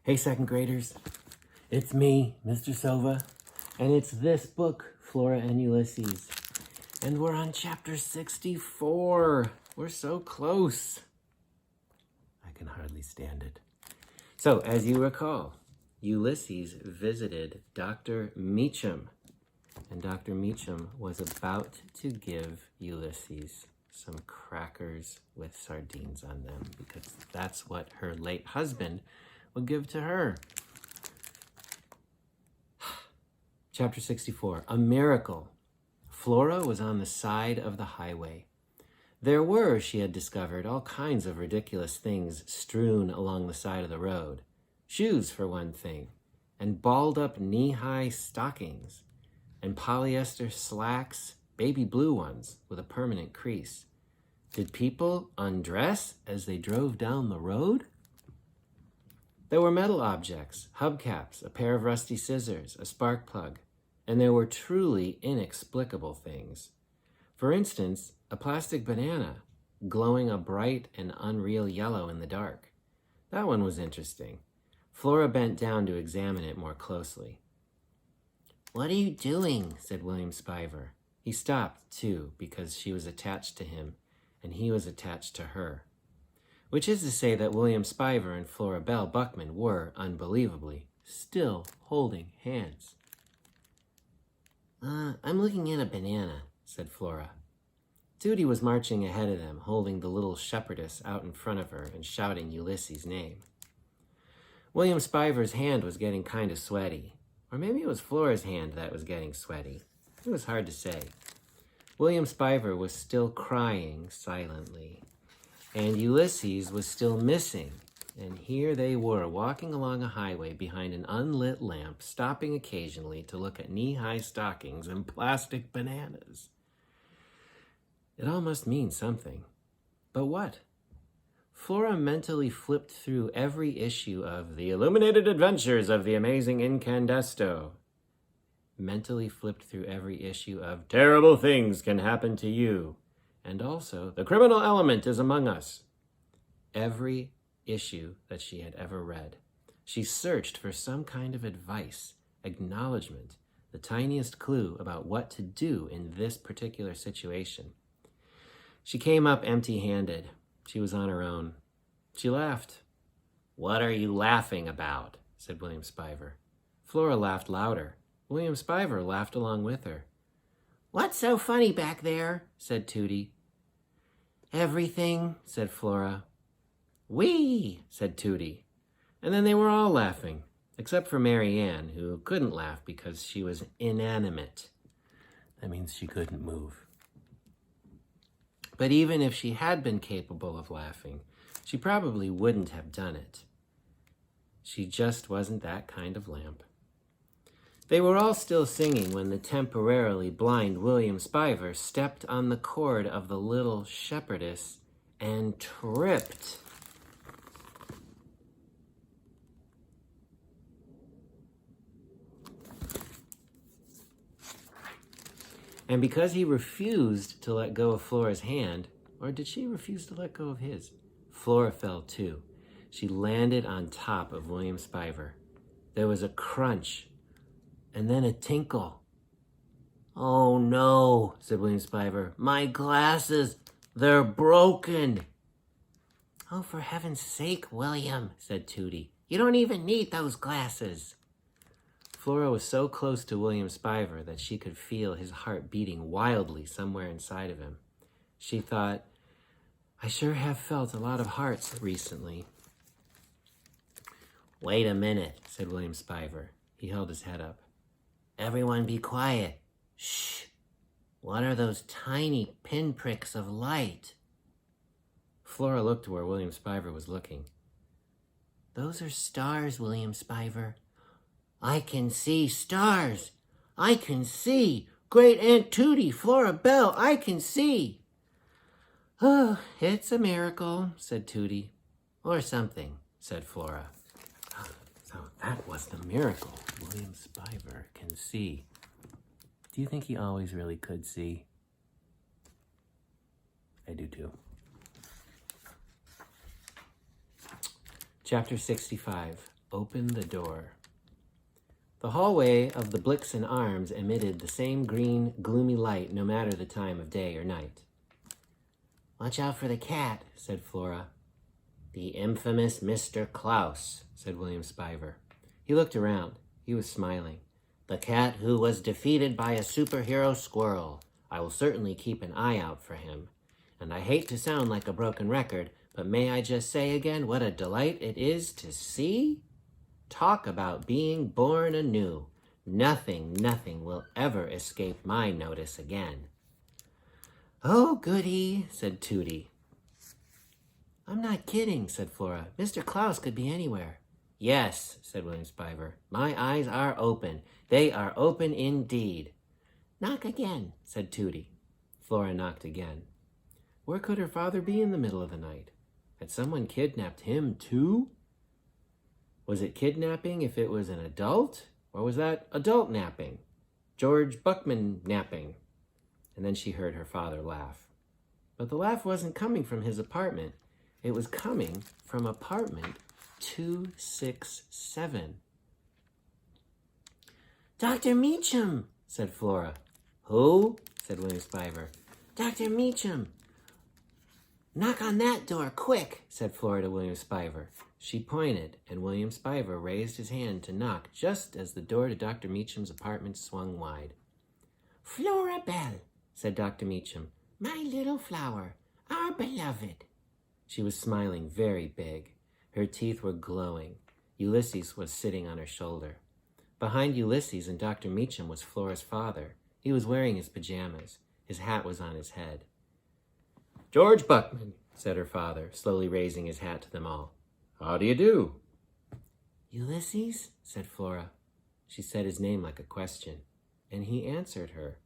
Hey, second graders. It's me, Mr. Silva, and it's this book, Flora and Ulysses. And we're on chapter 64. We're so close. I can hardly stand it. So, as you recall, Ulysses visited Dr. Meacham, and Dr. Meacham was about to give Ulysses some crackers with sardines on them, because that's what her late husband would give to her. Chapter 64, a miracle. Flora was on the side of the highway. There were, she had discovered, all kinds of ridiculous things strewn along the side of the road. Shoes, for one thing, and balled-up knee-high stockings, and polyester slacks, baby blue ones with a permanent crease. Did people undress as they drove down the road? There were metal objects, hubcaps, a pair of rusty scissors, a spark plug, and there were truly inexplicable things. For instance, a plastic banana glowing a bright and unreal yellow in the dark. That one was interesting. Flora bent down to examine it more closely. "What are you doing?" said William Spiver. He stopped, too, because she was attached to him, and he was attached to her. Which is to say that William Spiver and Flora Belle Buckman were, unbelievably, still holding hands. I'm looking at a banana," said Flora. Tootie was marching ahead of them, holding the little shepherdess out in front of her and shouting Ulysses' name. William Spiver's hand was getting kind of sweaty. Or maybe it was Flora's hand that was getting sweaty. It was hard to say. William Spiver was still crying silently, and Ulysses was still missing. And here they were, walking along a highway behind an unlit lamp, stopping occasionally to look at knee-high stockings and plastic bananas. It all must mean something. But what? Flora mentally flipped through every issue of The Illuminated Adventures of the Amazing Incandesto. Mentally flipped through every issue of Terrible Things Can Happen to You. And also, The Criminal Element is Among Us. Every issue that she had ever read. She searched for some kind of advice, acknowledgement, the tiniest clue about what to do in this particular situation. She came up empty-handed. She was on her own. She laughed. "What are you laughing about?" said William Spiver. Flora laughed louder. William Spiver laughed along with her. "What's so funny back there?" said Tootie. "Everything," said Flora. "Whee!" said Tootie. And then they were all laughing, except for Mary Ann, who couldn't laugh because she was inanimate. That means she couldn't move. But even if she had been capable of laughing, she probably wouldn't have done it. She just wasn't that kind of lamp. They were all still singing when the temporarily blind William Spiver stepped on the cord of the little shepherdess and tripped. And because he refused to let go of Flora's hand, or did she refuse to let go of his? Flora fell too. She landed on top of William Spiver. There was a crunch, and then a tinkle. "Oh no," said William Spiver. "My glasses, they're broken." "Oh, for heaven's sake, William," said Tootie. "You don't even need those glasses." Flora was so close to William Spiver that she could feel his heart beating wildly somewhere inside of him. She thought, "I sure have felt a lot of hearts recently." "Wait a minute," said William Spiver. He held his head up. "Everyone be quiet. Shh. What are those tiny pinpricks of light?" Flora looked to where William Spiver was looking. "Those are stars, William Spiver." "I can see stars. I can see. Great Aunt Tootie, Flora Belle, I can see." "Oh, it's a miracle," said Tootie. "Or something," said Flora. So that was the miracle. William Spiver can see. Do you think he always really could see? I do too. Chapter 65. opened the door. The hallway of the Blixen Arms emitted the same green, gloomy light no matter the time of day or night. "Watch out for the cat," said Flora. "The infamous Mr. Klaus," said William Spiver. He looked around. He was smiling. "The cat who was defeated by a superhero squirrel. I will certainly keep an eye out for him. And I hate to sound like a broken record, but may I just say again what a delight it is to see? Talk about being born anew. Nothing will ever escape my notice again." "Oh, goody," said Tootie. "I'm not kidding," said Flora. "Mr. Klaus could be anywhere." "Yes," said William Spiver. "My eyes are open. They are open indeed." "Knock again," said Tootie. Flora knocked again. Where could her father be in the middle of the night? Had someone kidnapped him too? Was it kidnapping if it was an adult? Or was that adult napping? George Buckman napping? And then she heard her father laugh. But the laugh wasn't coming from his apartment. It was coming from apartment 267. "Dr. Meacham," said Flora. "Who?" said William Spiver. "Dr. Meacham." "Knock on that door, quick," said Flora to William Spiver. She pointed, and William Spiver raised his hand to knock just as the door to Dr. Meacham's apartment swung wide. "Flora Belle," said Dr. Meacham, "my little flower, our beloved." She was smiling very big. Her teeth were glowing. Ulysses was sitting on her shoulder. Behind Ulysses and Dr. Meacham was Flora's father. He was wearing his pajamas. His hat was on his head. "George Buckman," said her father, slowly raising his hat to them all. "How do you do?" "Ulysses," said Flora. She said his name like a question, and he answered her.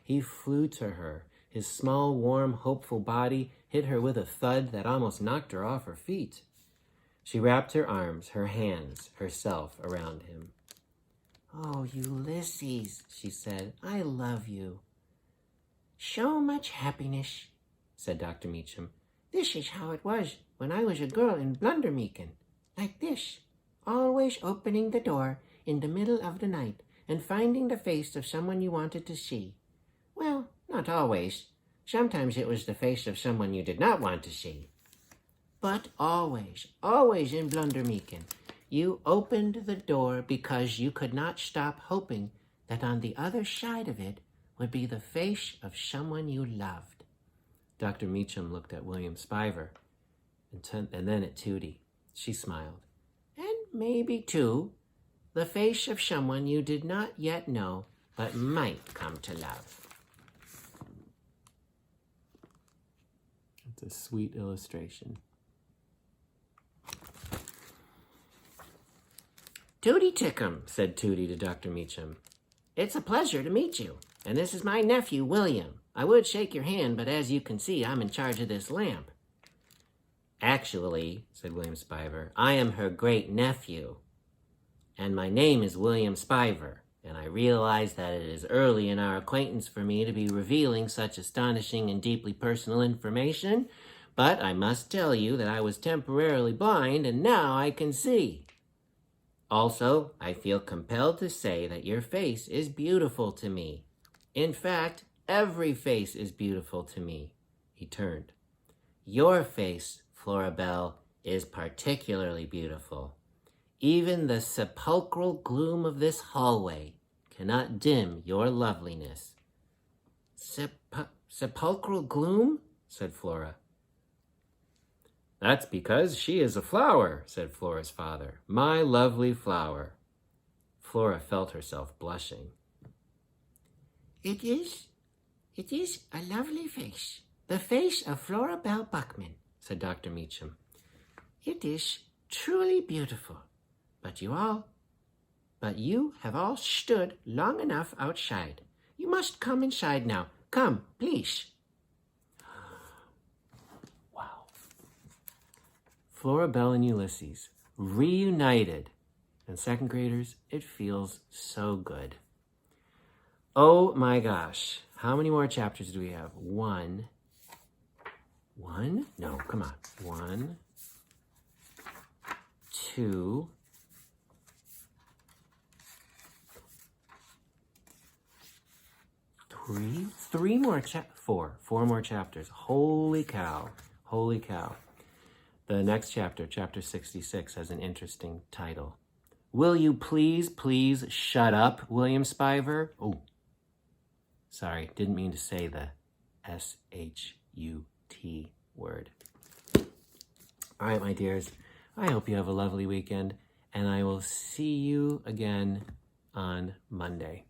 He flew to her. His small, warm, hopeful body hit her with a thud that almost knocked her off her feet. She wrapped her arms, her hands, herself around him. "Oh, Ulysses," she said, "I love you." "So much happiness," said Dr. Meacham. "This is how it was when I was a girl in Blundermeakin. Like this, always opening the door in the middle of the night and finding the face of someone you wanted to see. Well, not always. Sometimes it was the face of someone you did not want to see. But always, always in Blundermeakin, you opened the door because you could not stop hoping that on the other side of it would be the face of someone you loved." Dr. Meacham looked at William Spiver and then at Tootie. She smiled. "And maybe, too, the face of someone you did not yet know but might come to love." It's a sweet illustration. "Tootie Tickum," said Tootie to Dr. Meacham. "It's a pleasure to meet you, and this is my nephew, William. I would shake your hand, but as you can see, I'm in charge of this lamp." "Actually," said William Spiver, "I am her great-nephew, and my name is William Spiver, and I realize that it is early in our acquaintance for me to be revealing such astonishing and deeply personal information, but I must tell you that I was temporarily blind, and now I can see. Also, I feel compelled to say that your face is beautiful to me. In fact, every face is beautiful to me." He turned. "Your face, Flora Belle, is particularly beautiful. Even the sepulchral gloom of this hallway cannot dim your loveliness." Sepulchral gloom?" said Flora. "That's because she is a flower," said Flora's father. "My lovely flower." Flora felt herself blushing. It is a lovely face. The face of Flora Belle Buckman," said Dr. Meacham. "It is truly beautiful. But you have all stood long enough outside. You must come inside now. Come, please." Wow. Flora Belle and Ulysses, reunited. And second graders, it feels so good. Oh my gosh. How many more chapters do we have? One? No, come on. 1, 2, three more four more chapters. Holy cow. Holy cow. The next chapter, chapter 66, has an interesting title. Will you please shut up, William Spiver? Oh, sorry, didn't mean to say the S-H-U-T word. All right, my dears, I hope you have a lovely weekend, and I will see you again on Monday.